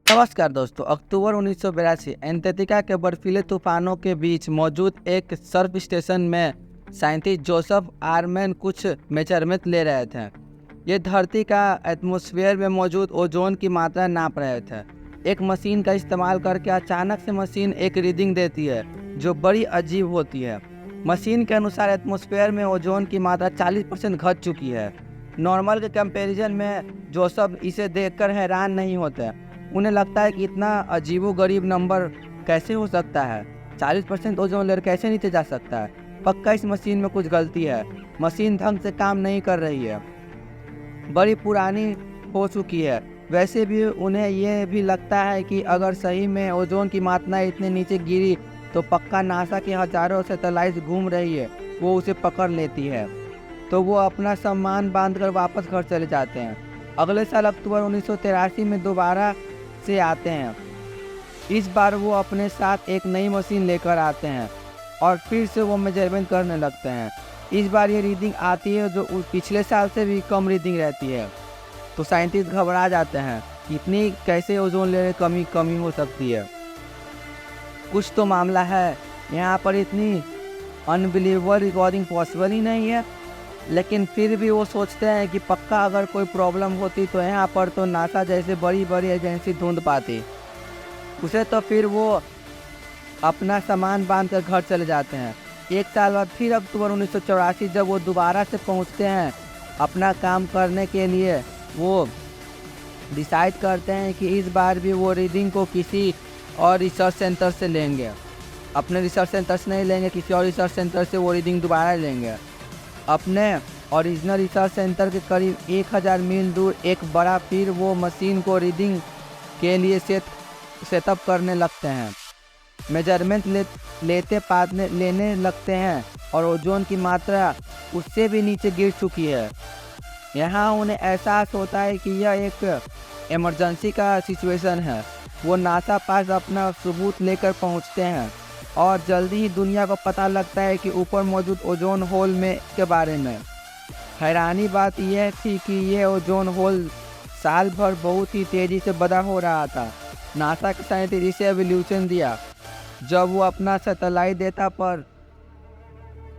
नमस्कार दोस्तों। अक्टूबर 1982 एंटार्कटिका के बर्फीले तूफानों के बीच मौजूद एक सर्फ स्टेशन में साइंटिस्ट जोसेफ आरमैन कुछ मेजरमेंट ले रहे थे। ये धरती का एटमॉस्फेयर में मौजूद ओजोन की मात्रा नाप रहे थे। एक मशीन का इस्तेमाल करके अचानक से मशीन एक रीडिंग देती है जो बड़ी अजीब होती है। मशीन के अनुसार एटमॉस्फेयर में ओजोन की मात्रा 40% घट चुकी है। नॉर्मल के कंपैरिजन में जोसेफ इसे देखकर हैरान नहीं होते। उन्हें लगता है कि इतना अजीबोगरीब नंबर कैसे हो सकता है। 40% ओजोन लेयर कैसे नीचे जा सकता है। पक्का इस मशीन में कुछ गलती है। मशीन ढंग से काम नहीं कर रही है, बड़ी पुरानी हो चुकी है। वैसे भी उन्हें यह भी लगता है कि अगर सही में ओजोन की मात्रा इतने नीचे गिरी तो पक्का नासा के हजारों सैटेलाइट घूम रही है, वो उसे पकड़ लेती है। तो वो अपना सामान बांधकर वापस घर चले जाते हैं। अगले साल अक्टूबर 1983 में दोबारा से आते हैं। इस बार वो अपने साथ एक नई मशीन लेकर आते हैं और फिर से वो मेजरमेंट करने लगते हैं। इस बार ये रीडिंग आती है जो पिछले साल से भी कम रीडिंग रहती है। तो साइंटिस्ट घबरा जाते हैं, इतनी कैसे ओजोन लेयर कमी हो सकती है। कुछ तो मामला है, यहाँ पर इतनी अनबिलीवेबल रिकॉर्डिंग पॉसिबल ही नहीं है। लेकिन फिर भी वो सोचते हैं कि पक्का अगर कोई प्रॉब्लम होती तो यहाँ पर तो नासा जैसे बड़ी बड़ी एजेंसी ढूंढ पाती उसे। तो फिर वो अपना सामान बांध कर घर चले जाते हैं। एक साल बाद फिर अक्टूबर 1984 जब वो दोबारा से पहुँचते हैं अपना काम करने के लिए, वो डिसाइड करते हैं कि इस बार भी वो रीडिंग को किसी और रिसर्च सेंटर से लेंगे। अपने रिसर्च सेंटर से नहीं लेंगे, किसी और रिसर्च सेंटर से वो रीडिंग दोबारा लेंगे। अपने ओरिजिनल रिसर्च सेंटर के करीब 1000 मील दूर एक बड़ा फिर वो मशीन को रीडिंग के लिए सेटअप करने लगते हैं। मेजरमेंट लेने लगते हैं और ओजोन की मात्रा उससे भी नीचे गिर चुकी है। यहाँ उन्हें एहसास होता है कि यह एक इमरजेंसी का सिचुएशन है। वो नासा पास अपना सबूत लेकर पहुँचते हैं और जल्दी ही दुनिया को पता लगता है कि ऊपर मौजूद ओजोन होल में के बारे में। हैरानी बात यह थी कि यह ओजोन होल साल भर बहुत ही तेज़ी से बड़ा हो रहा था। नासा के साइंटिस्ट इसे एवोल्यूशन दिया। जब वो अपना सैटेलाइट डेटा पर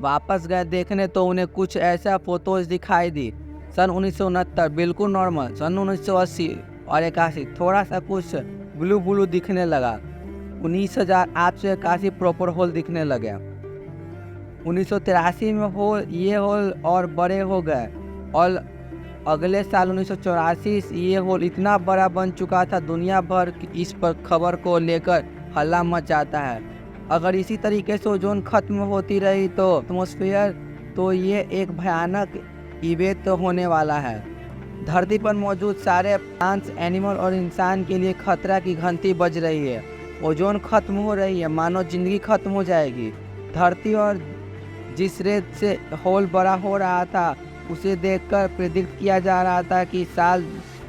वापस गए देखने तो उन्हें कुछ ऐसा फोटोज दिखाई दी। सन 1969 बिल्कुल नॉर्मल, सन 1980 और 81 थोड़ा सा कुछ ब्लू दिखने लगा। 19,881 प्रॉपर होल दिखने लगे। 1983 में ये होल और बड़े हो गए और अगले साल 1984 ये होल इतना बड़ा बन चुका था, दुनिया भर इस पर खबर को लेकर हल्ला मच जाता है। अगर इसी तरीके से ओजोन खत्म होती रही तो एटमॉस्फेयर तो ये एक भयानक इवेंट तो होने वाला है। धरती पर मौजूद सारे प्लांट्स, एनिमल और इंसान के लिए खतरा की घंटी बज रही है। ओजोन खत्म हो रही है, मानो जिंदगी खत्म हो जाएगी। धरती और जिस रेत से होल बड़ा हो रहा था उसे देखकर प्रेडिक्ट किया जा रहा था कि साल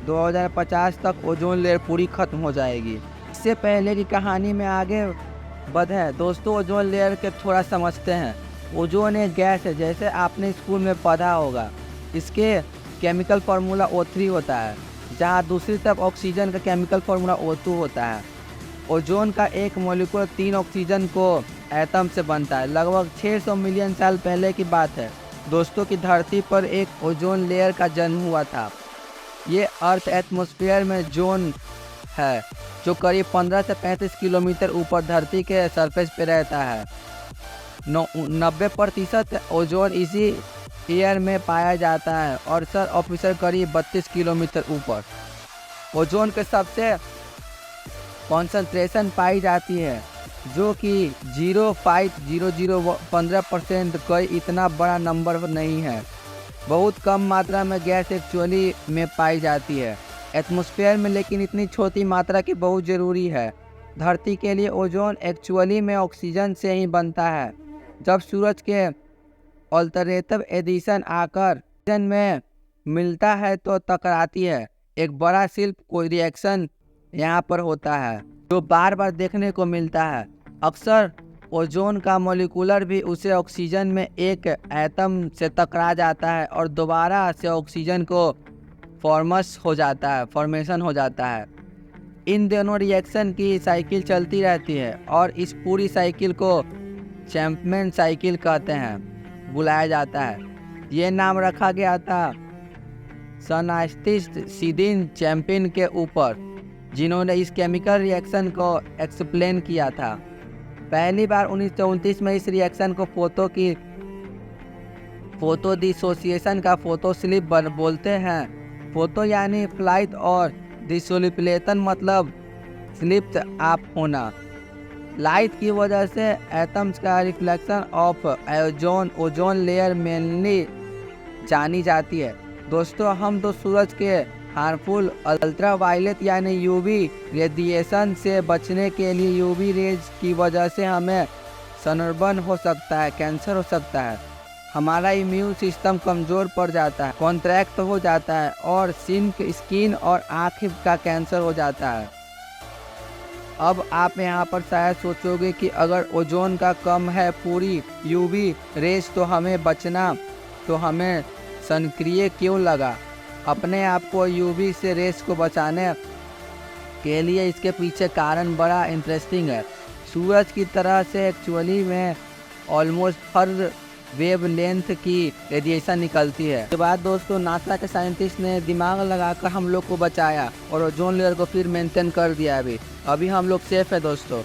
2050 तक ओजोन लेयर पूरी खत्म हो जाएगी। इससे पहले की कहानी में आगे बढ़े दोस्तों, ओजोन लेयर के थोड़ा समझते हैं। ओजोन एक गैस है, जैसे आपने स्कूल में पढ़ा होगा। इसके केमिकल फार्मूला O3 होता है, जहाँ दूसरी तरफ ऑक्सीजन का केमिकल फार्मूला O2 होता है। ओजोन का एक मॉलिक्यूल 3 ऑक्सीजन को एटम से बनता है। लगभग 600 मिलियन साल पहले की बात है दोस्तों की धरती पर एक ओजोन लेयर का जन्म हुआ था। ये अर्थ एटमॉस्फेयर में जोन है जो करीब 15 से 35 किलोमीटर ऊपर धरती के सरफेस पे रहता है। 90% ओजोन इसी एयर में पाया जाता है और सर ऑफिसर करीब 32 किलोमीटर ऊपर। ओजोन के सबसे कॉन्सेंट्रेशन पाई जाती है जो कि 0.0015%, कोई इतना बड़ा नंबर नहीं है। बहुत कम मात्रा में गैस एक्चुअली में पाई जाती है एटमॉस्फेयर में, लेकिन इतनी छोटी मात्रा की बहुत ज़रूरी है। धरती के लिए ओजोन एक्चुअली में ऑक्सीजन से ही बनता है। जब सूरज के अल्टरनेटिव एडिशन आकर ऑक्सीजन में मिलता है तो टकराती है। एक बड़ा शिल्प कोई रिएक्शन यहाँ पर होता है जो बार बार देखने को मिलता है। अक्सर ओजोन का मॉलिक्यूलर भी उसे ऑक्सीजन में एक एटम से टकरा जाता है और दोबारा से ऑक्सीजन को फॉर्मेशन हो जाता है। इन दोनों रिएक्शन की साइकिल चलती रहती है और इस पूरी साइकिल को चैंपियन साइकिल कहते हैं, बुलाया जाता है। ये नाम रखा गया था साइंटिस्ट सिदिन चैंपियन के ऊपर, जिन्होंने इस केमिकल रिएक्शन को एक्सप्लेन किया था। पहली बार 1929 में इस रिएक्शन को फोटो डिसोसिएशन का फोटो स्लिप बोलते हैं। फोटो यानी फ्लाइट और डिसोलिपिलेशन मतलब स्लिप आप होना। लाइट की वजह से एटम्स का reflection of ozone layer mainly जानी जाती है। दोस्तों, हम तो सूरज के हार्मफुल अल्ट्रावायलेट यानी यूवी रेडिएशन से बचने के लिए यूवी रेज की वजह से हमें सनबर्न हो सकता है, कैंसर हो सकता है, हमारा इम्यून सिस्टम कमज़ोर पड़ जाता है, कॉन्ट्रैक्ट हो जाता है और स्किन और आँख का कैंसर हो जाता है। अब आप यहाँ पर शायद सोचोगे कि अगर ओजोन का कम है पूरी यूवी रेज तो हमें बचना, तो हमें सनक्रिय क्यों लगा। अपने आप को यूवी से रेस को बचाने के लिए इसके पीछे कारण बड़ा इंटरेस्टिंग है। सूरज की तरह से एक्चुअली में ऑलमोस्ट हर वेव लेंथ की रेडिएशन निकलती है। उसके बाद दोस्तों नासा के साइंटिस्ट ने दिमाग लगाकर हम लोग को बचाया और ओजोन लेयर को फिर मेंटेन कर दिया। अभी हम लोग सेफ है दोस्तों।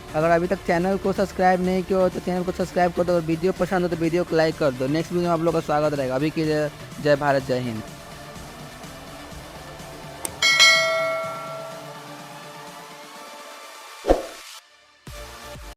अगर अभी तक चैनल को सब्सक्राइब नहीं किया हो तो चैनल को सब्सक्राइब कर दो। अगर वीडियो पसंद हो तो वीडियो को लाइक कर दो। नेक्स्ट वीडियो में आप लोग का स्वागत रहेगा। अभी के लिए जय भारत, जय हिंद।